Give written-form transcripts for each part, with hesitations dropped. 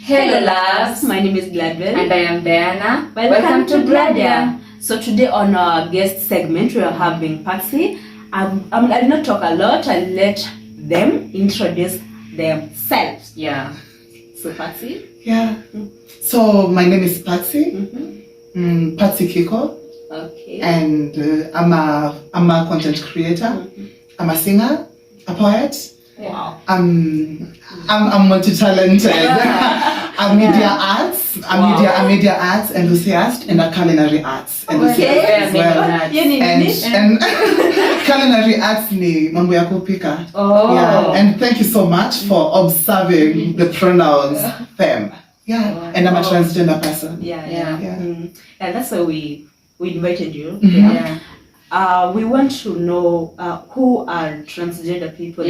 Hello loves, my name is Gladwell and I am Diana. Welcome to Gladia. So today on our guest segment we are having Patsy. I will not talk a lot, I'll let them introduce themselves. Yeah. So Patsy? Yeah. So my name is Patsy. Patsy Kiko. Okay. And I'm a content creator. I'm a singer, a poet. Wow. I'm multi-talented. I'm media arts. I'm media arts enthusiast and a culinary arts enthusiast as well. And culinary arts ni mambo ya kupika. Oh. Yeah. And thank you so much for observing the pronouns them. Yeah. And I'm a transgender person. And that's why we invited you. Mm-hmm. We want to know who are transgender people.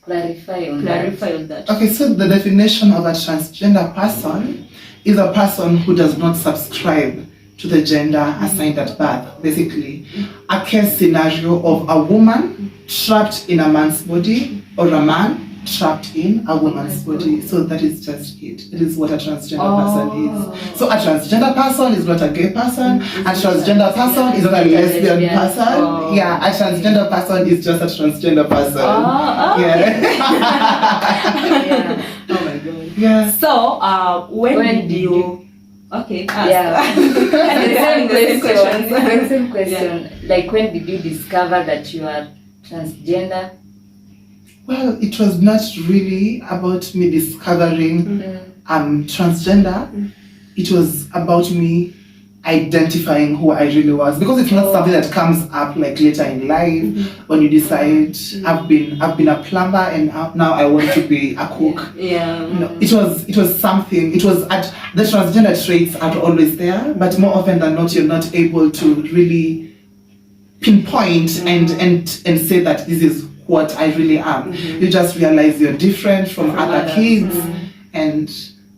Clarify on that. Okay, so the definition of a transgender person is a person who does not subscribe to the gender assigned at birth. Basically, a case scenario of a woman trapped in a man's body or a man trapped in a woman's body. So that is just it. It is what a transgender person is. So a transgender person is not a gay person. A transgender person is not a lesbian person. Yeah, a transgender person is just a transgender person. Oh my god. Yeah. So when did you okay, the same question. Like, when did you discover that you are transgender? Well, it was not really about me discovering I'm transgender. It was about me identifying who I really was, because it's not something that comes up like later in life when you decide I've been a plumber and now I want to be a cook. No, it was something. It was the transgender traits are always there, but more often than not you're not able to really pinpoint and say that this is what I really am. You just realize you're different from other kids. And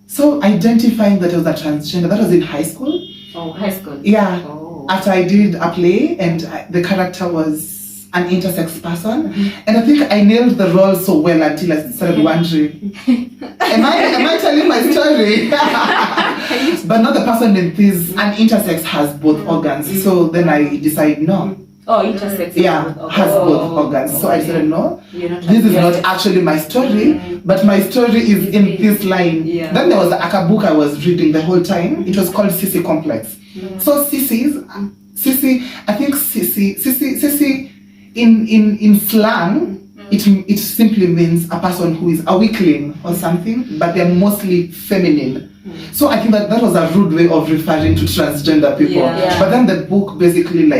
so identifying that I was a transgender, that was in high school. Oh, high school. Yeah. After I did a play and the character was an intersex person. And I think I nailed the role so well until I started wondering, am I telling my story? But not the person in this, an intersex has both organs. So then I decided no. Oh, intersex. Has both organs. So I said, no, this is not actually my story, but my story is in this line. Then there was a book I was reading the whole time. It was called Sissy Complex. So Sissy, I think Sissy in slang, it simply means a person who is a weakling or something, but they're mostly feminine. So I think that was a rude way of referring to transgender people. But then the book basically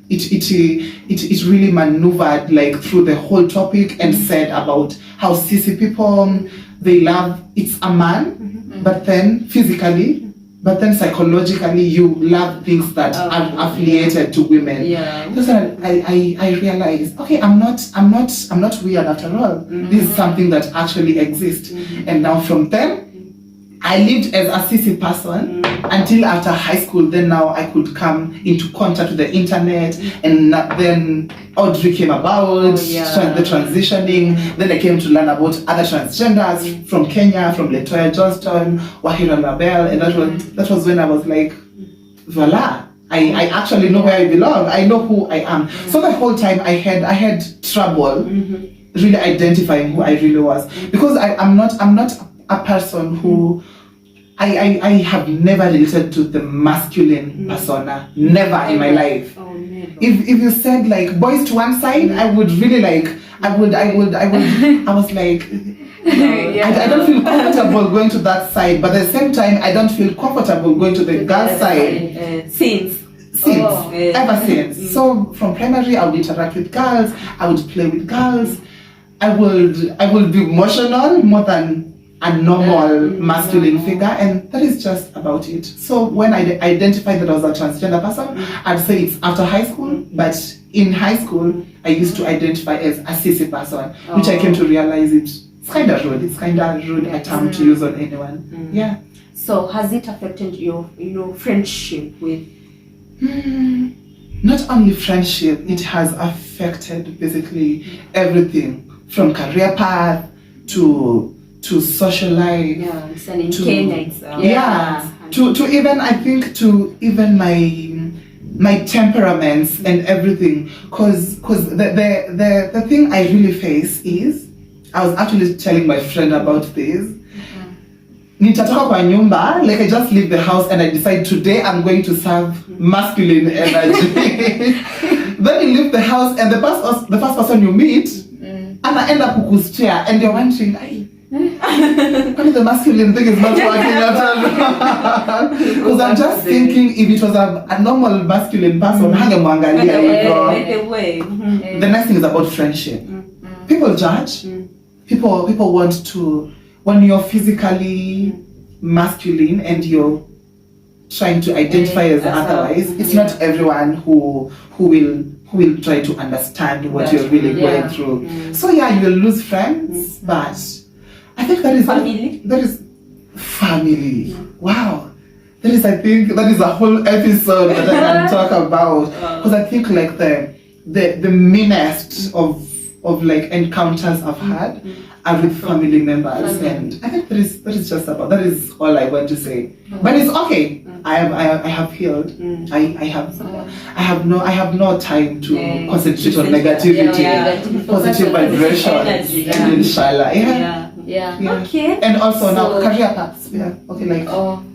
it really maneuvered like through the whole topic and said about how cis people, they love, it's a man, but then physically, but then psychologically you love things that are affiliated to women. Because I realized, okay, I'm not weird after all. This is something that actually exists. And now from then I lived as a cis person until after high school. Then now I could come into contact with the internet, and then Audrey came about, the transitioning. Then I came to learn about other transgenders from Kenya, from Latoya Johnston, Wahira Labelle, and that was when I was like, voila, I actually know where I belong. I know who I am. So the whole time I had trouble really identifying who I really was, because I'm not a person who I have never related to the masculine persona. Never in my life. If you said like boys to one side, I would really like I was like I don't feel comfortable going to that side, but at the same time I don't feel comfortable going to the girl side. Since ever since. So from primary I would interact with girls, I would play with girls, I would be emotional more than a normal masculine figure, and that is just about it. So when I identified that I was a transgender person, I'd say it's after high school, but in high school I used to identify as a cis person, which I came to realize it's kind of rude. It's kind of rude a term to use on anyone. So has it affected your friendship with not only friendship, it has affected basically everything from career path to social life. Yeah, it's in to, Kenya. It's, to even, I think, to even my temperaments and everything. Cause the thing I really face is, I was actually telling my friend about this. Nitatoka kwa nyumba, like I just leave the house and I decide today I'm going to serve masculine energy. Then you leave the house and the first person you meet, and I end up kukustia and you're wondering, why the masculine thing is not working out? Because I'm just thinking if it was a normal masculine person, the next thing is about friendship. People judge. People want to, when you're physically masculine and you're trying to identify as otherwise, it's not everyone who will try to understand what you're really going through. So yeah, you will lose friends, but I think that is family. That is family. Wow. I think that is a whole episode that I can talk about, because I think like the meanest of like encounters I've had are with family members, and I think that is just about, that is all I want to say. But it's okay. I have healed. I have no time to concentrate on negativity, positive vibrations, and inshallah. Yeah. Okay. And also now career paths. Yeah. Okay. Like.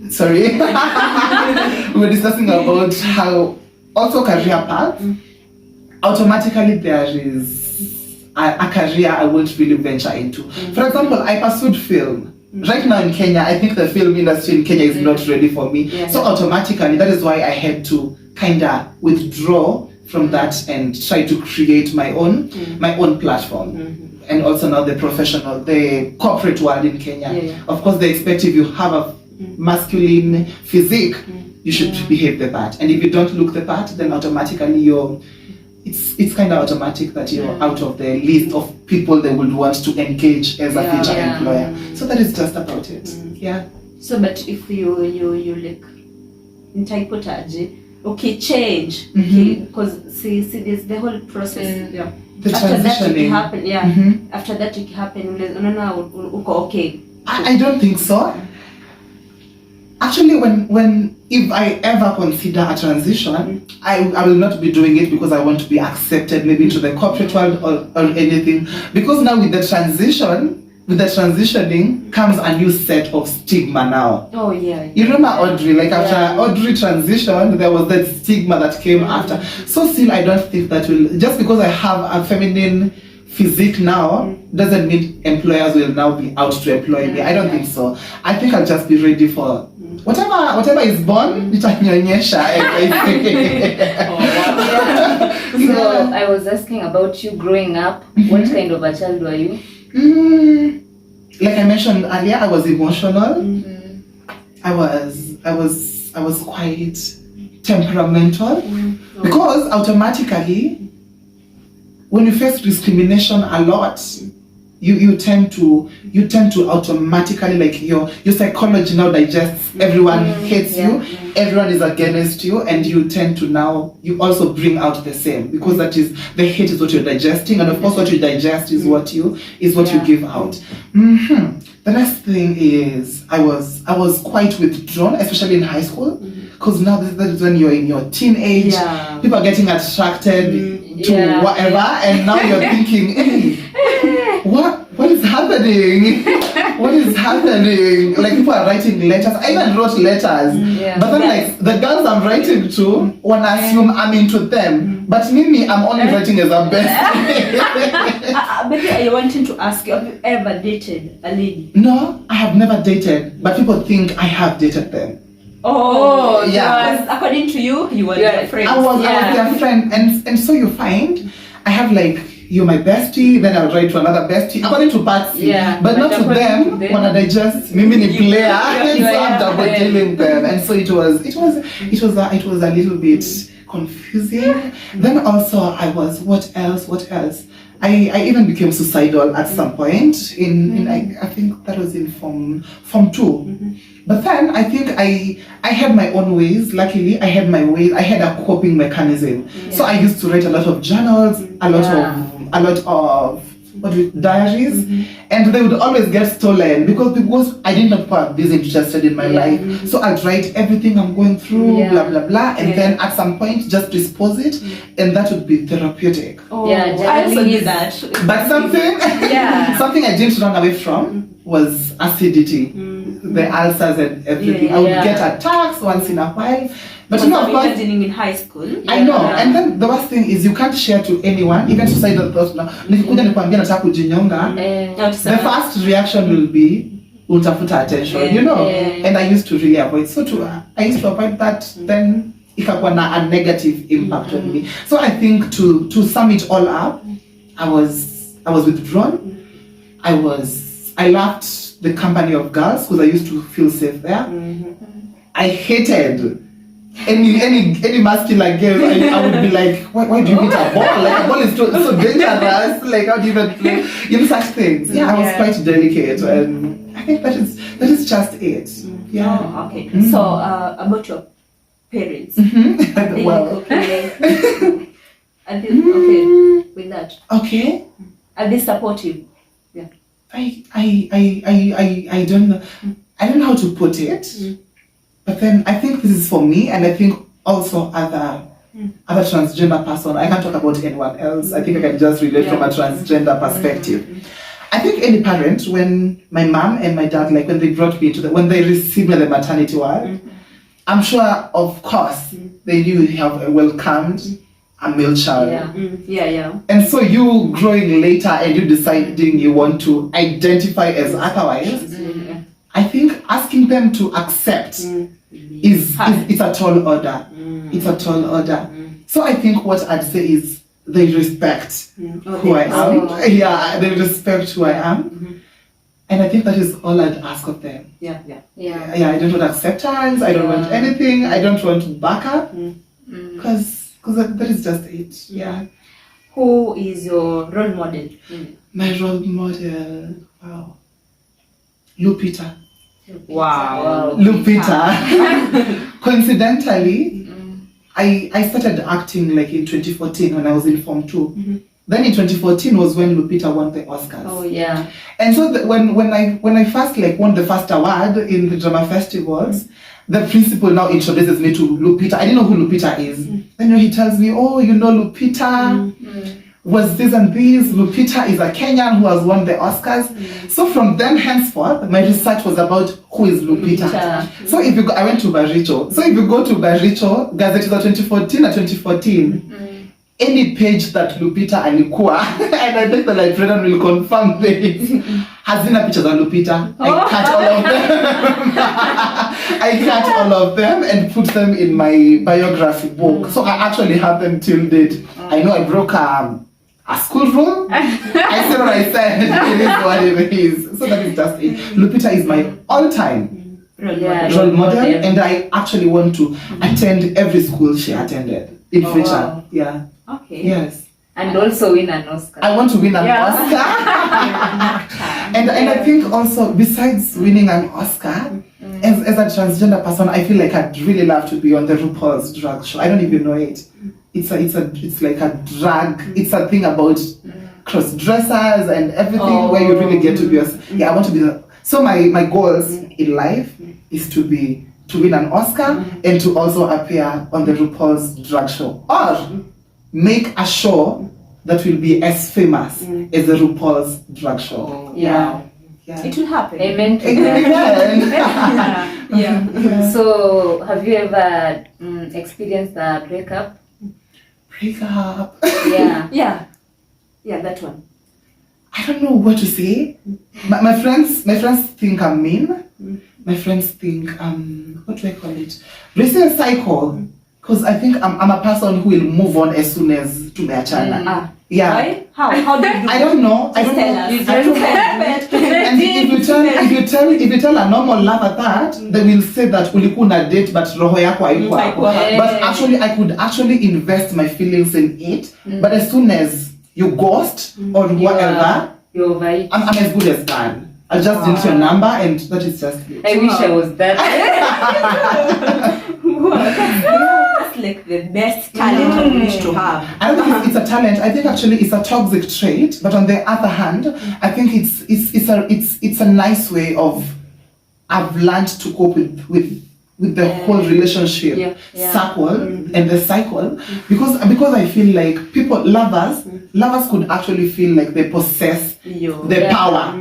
Sorry. We were discussing about how also career paths. Automatically there is a career I won't really venture into. For example, I pursued film. Right now in Kenya, I think the film industry in Kenya is not ready for me. So automatically, that is why I had to kind of withdraw from that and try to create my own platform. And also now the corporate world in Kenya. Of course, they expect if you have a masculine physique, you should behave the part. And if you don't look the part, then automatically it's kind of automatic that you're out of the list of people they would want to engage as a future employer. So that is just about it. Yeah. So, but if you like, okay, change, because see this the whole process. Yeah. The after that it transitioning. happen. After that it happen. Okay. I don't think so. Actually, if I ever consider a transition, I will not be doing it because I want to be accepted maybe into the corporate world or anything. Because now with the transitioning comes a new set of stigma now. Oh yeah. You remember Audrey? Like after Audrey transitioned, there was that stigma that came after. So still, I don't think that will, just because I have a feminine physique now doesn't mean employers will now be out to employ me. I don't think so. I think I'll just be ready for whatever is born, nitanyonyesha. So I was asking about you growing up. What kind of a child were you? Like I mentioned earlier, I was emotional. I was quite temperamental because automatically, when you face discrimination a lot, you tend to automatically, like your psychology now digests everyone hates you, everyone is against you, and you tend to now you also bring out the same, because that is, the hate is what you're digesting, and of course what you digest is what you give out. The next thing is I was quite withdrawn, especially in high school, because now that is when you're in your teenage, people are getting attracted to whatever, and now you're thinking, hey, what is happening? What is happening? Like people are writing letters. I even wrote letters, but then like the girls I'm writing to wanna assume I'm into them, but me I'm only writing as a best. Maybe I wanted to ask you, have you ever dated a lady? No, I have never dated, but people think I have dated them. Oh, yeah. According to you were their friend. I was their friend, and so you find I have like, you're my bestie, then I'll write to another bestie, according to Patsy, but not to them. When I just mini player, so I'm double dealing them, and so it was a little bit confusing. Then also I was what else? I even became suicidal at some point in I think that was in form 2. But then I think I had my own ways. Luckily, I had my ways. I had a coping mechanism. So I used to write a lot of journals, a lot of diaries, and they would always get stolen because I did not put this interested in my life. So I'd write everything I'm going through, blah blah blah, and then at some point just dispose it, and that would be therapeutic. I also did that. But something I didn't run away from was acidity, the ulcers and everything. I would get attacks once in a while. But you know, of course, in high school. I know, and then the worst thing is you can't share to anyone, even suicidal thoughts. Nikikuja nikwambia nataka kujinyonga, the first reaction will be utafuta attention, you know. And I used to really avoid. I used to avoid that. Then ikakuwa na a negative impact on me. So I think to sum it all up, I was withdrawn. I left the company of girls because I used to feel safe there. I hated any masculine girl. I would be like, why do you hit a ball? Like a ball is so dangerous. Like how do you even play? You know, such things. I was quite delicate, and I think that is just it. Oh, okay. So about your parents, are they okay? Are they okay with that? Okay. Are they supportive? Yeah. I don't know. I don't know how to put it. But then I think this is for me, and I think also other transgender person. I can't talk about anyone else. I think I can just relate from a transgender perspective. I think any parent, when my mom and my dad, like when they brought me when they received me in the maternity ward, I'm sure, of course, they knew you have welcomed a male child. And so you growing later and you deciding you want to identify as otherwise, I think asking them to accept is a tall order. It's a tall order. So I think what I'd say is they respect who I am. They respect who I am. And I think that is all I'd ask of them. I don't want acceptance. I don't want anything. I don't want backup. Because that is just it. Who is your role model? My role model, wow. Lupita. Wow. Lupita. Coincidentally, I started acting like in 2014 when I was in Form 2. Then in 2014 was when Lupita won the Oscars. And so when I first won the first award in the drama festivals, the principal now introduces me to Lupita. I didn't know who Lupita is. Then he tells me, oh, you know Lupita was this and this. Lupita is a Kenyan who has won the Oscars. So from then henceforth, my research was about who is Lupita. So if you go, I went to Baricho. So if you go to Baricho, Gazette 2014 or 2014, any page that Lupita alikuwa, and I think the librarian will confirm this, hazina pictures of Lupita. I cut all of them. I cut all of them and put them in my biography book. So I actually have them till date. I know I broke a school rule. I said what I said. It is what it is. So that is just it. Lupita is my all-time role model, and I actually want to attend every school she attended in future. Wow. Yeah. Okay. Yes. And also win an Oscar. I want to win an Oscar. And I think also, besides winning an Oscar, as a transgender person, I feel like I'd really love to be on the RuPaul's drag show. I don't even know it. It's like a drag. It's a thing about cross dressers and everything where you really get to be. I want to be. So my goals in life is to win an Oscar and to also appear on the RuPaul's drag show, or make a show that will be as famous as the RuPaul's drag show. Yeah. It will happen. Amen to that. So, have you ever experienced a breakup? Breakup. Yeah, that one. I don't know what to say. My friends think I'm mean. My friends think what do I call it? Recent cycle. Because I think I'm a person who will move on as soon as tumeachana. Why? How did you? I don't know. Tell us. And if you tell a normal lover that, they will say that ulikuwa na date but roho yako haikuwa hapo. But actually I could invest my feelings in it. But as soon as you ghost or whatever, You're over it. I'm as good as done. I just delete your number and that is just it. I wish I was that. That's like the best talent I wish to have. I don't think it's a talent. I think actually it's a toxic trait. But on the other hand, I think it's a nice way of I've learned to cope with the whole relationship circle and the cycle because I feel like lovers could actually feel like they possess the power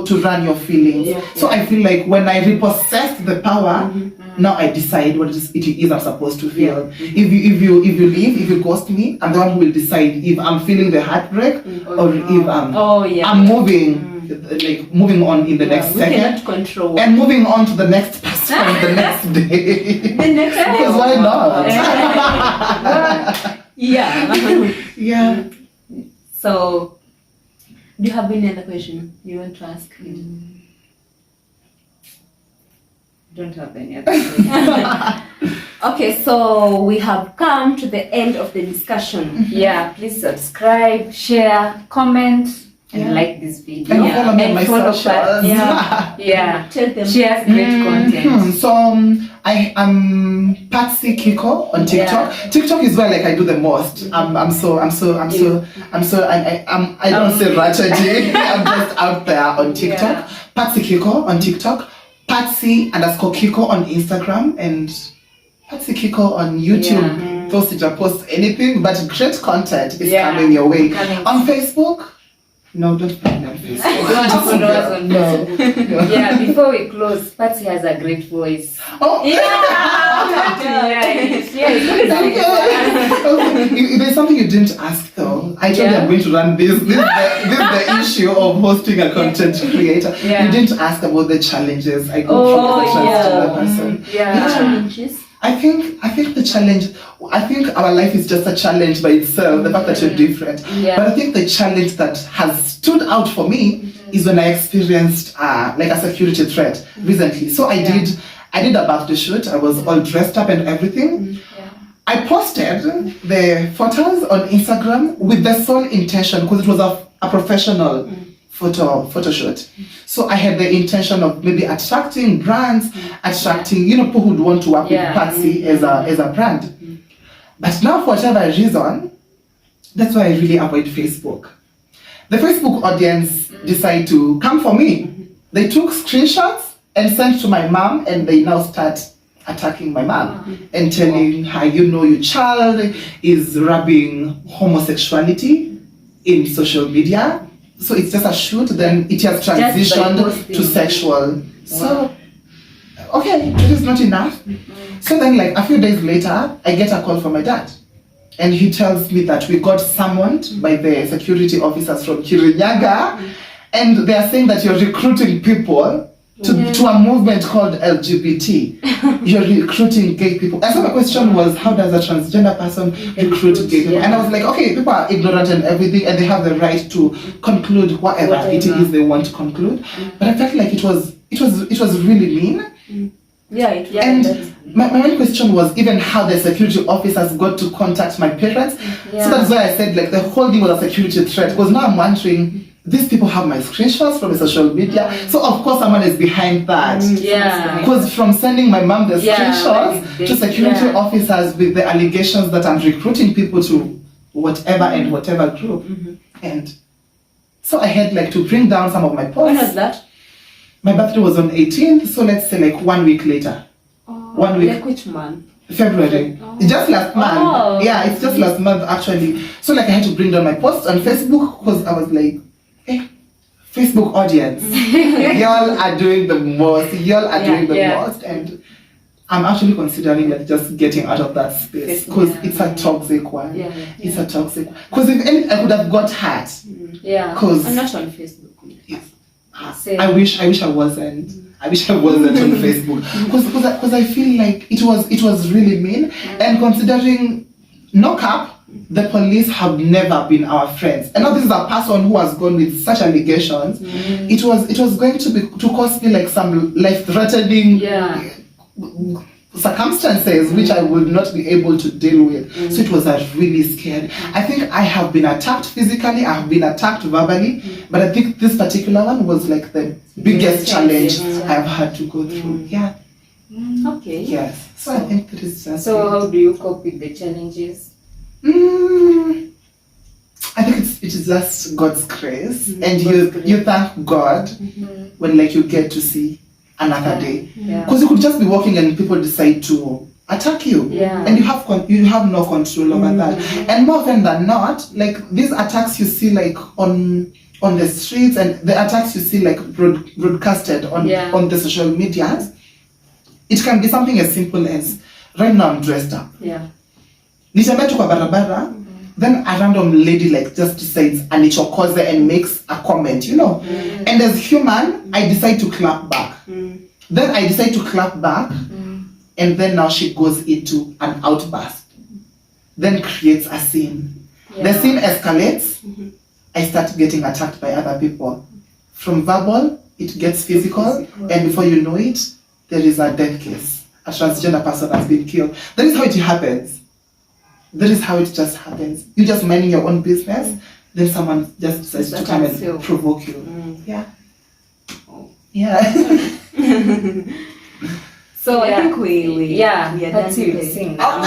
to run your feelings. So I feel like when I repossess the power, now I decide what it is I'm supposed to feel. If you leave, if you ghost me, I'm the one who will decide if I'm feeling the heartbreak or if I'm moving on in the next second control and moving on to the next person the next day. The next day. Because why not? Yeah. So, do you have any other question you want to ask? Don't have any other question. Okay, so we have come to the end of the discussion. Yeah, please subscribe, share, comment, and like this video. And follow me on my follow socials. Yeah. Tell them. She has great content. So I am Patsy Kiko on TikTok. TikTok is where like I do the most. I don't say ratchet. I'm just out there on TikTok. Patsy Kiko on TikTok. Patsy_Kiko on Instagram and Patsy Kiko on YouTube. Those that post anything, but great content is coming your way. On Facebook. No, don't find me on Facebook. Don't follow us on No. Yeah, before we close, Patsy has a great voice. Oh, If there's something you didn't ask though, I told you I'm going to run this. This is the issue of hosting a content creator. You didn't ask about the challenges I go through as a transgender person. The challenges. I think the challenge. I think our life is just a challenge by itself. The fact that you're different. But I think the challenge that has stood out for me is when I experienced like a security threat recently. So I did a birthday shoot. I was all dressed up and everything. I posted the photos on Instagram with the sole intention because it was a professional photo shoot. So I had the intention of maybe attracting brands, attracting people who would want to work with Patsy as a brand. But now for whatever reason, that's why I really avoid Facebook. The Facebook audience decided to come for me. They took screenshots and sent to my mom, and they now start attacking my mom and telling her, your child is rubbing homosexuality in social media. So it's just a shoot, then it has transitioned to sexual. So, okay, this is not enough. So then like a few days later, I get a call from my dad. And he tells me that we got summoned by the security officers from Kirinyaga. And they are saying that you're recruiting people to a movement called LGBT. You're recruiting gay people. And so my question was, how does a transgender person recruit gay people? And I was like, okay, people are ignorant and everything, and they have the right to conclude whatever it is they want to conclude. But I felt like it was really mean. And my main question was even how the security officers got to contact my parents. So that's why I said like the whole thing was a security threat. Because now I'm wondering, these people have my screenshots from the social media. So of course someone is behind that. Because from sending my mom the screenshots to security officers with the allegations that I'm recruiting people to whatever group. And so I had like to bring down some of my posts. When was that? My birthday was on 18th, so let's say like 1 week later. 1 week. Like which month? February. Just last month. It's just last month actually. So like I had to bring down my posts on Facebook because I was like, Facebook audience, y'all are doing the most. And I'm actually considering like just getting out of that space because it's a toxic one. It's a toxic one. Because if anything, I could have got hurt. Because I'm not on Facebook. I wish I wasn't. I wish I wasn't on Facebook because I feel like it was really mean. And considering no cap, the police have never been our friends. And now this is a person who has gone with such allegations. It was going to cause me like some life-threatening circumstances which I would not be able to deal with. So it was really scary. I think I have been attacked physically, I have been attacked verbally, but I think this particular one was like the biggest challenge I've had to go through. Yeah. Okay. Yes. So I think that is just. So how do you cope with the challenges? I think it is just God's grace, and you thank God when like you get to see another day, because you could just be walking and people decide to attack you, and you have no control over that. And more often than not, like these attacks you see like on the streets, and the attacks you see like broadcasted on the social medias, it can be something as simple as, right now I'm dressed up. Nitembea tu kwa barabara, then a random lady like just decides anichokoze and makes a comment, you know. And as human, I decide to clap back. Then I decide to clap back, and then now she goes into an outburst. Then creates a scene. The scene escalates. I start getting attacked by other people. From verbal, it gets physical, and before you know it, there is a death case. A transgender person has been killed. That is how it happens. That is how it just happens. You just minding your own business, then someone just decides to come and provoke you. Yeah. So I think we are done sing now.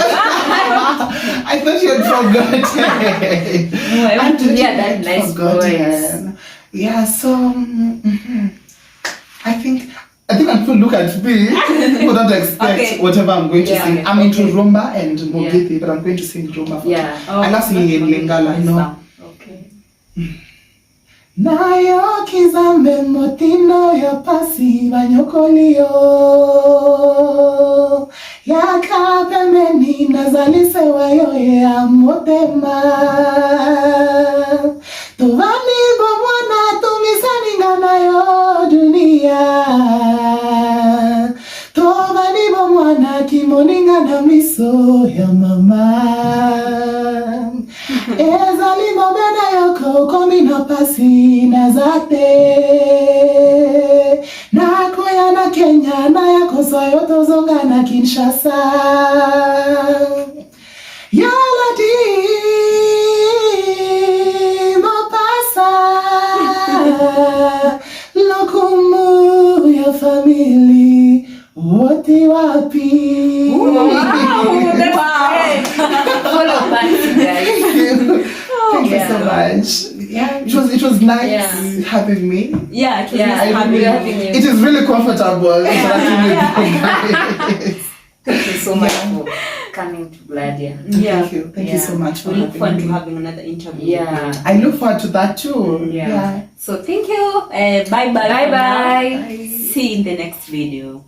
I thought you had forgotten. No, I want to hear that nice voice. Yeah, so I think people look at me who don't expect whatever I'm going to sing. I'm into rumba and mogithi, but I'm going to sing rumba. I love singing in Lingala. No. Okay. Nayo kizambe motino ya pasi banyokolio yaka pembeni nazalise wayo ya motema tovani bomwana tumisaninga nayo dunia tovani bomwana kimoninga na miso ya mama ezali mobena yoko komi na pasi na zate nakoya na Kenya na yakosa yoto zonga na Kinshasa yalati mopasa lokumu ya family wote wapi. Wow, that's great. Follow back, guys. Thank you so much. Yeah, it was nice having me. Yeah, it was nice having you. It is really comfortable interacting with you guys. Thank you so much for coming to Gladia. Thank you so much for we look forward having to me. having another interview. I look forward to that too. So thank you. Bye bye. Bye bye. See you in the next video.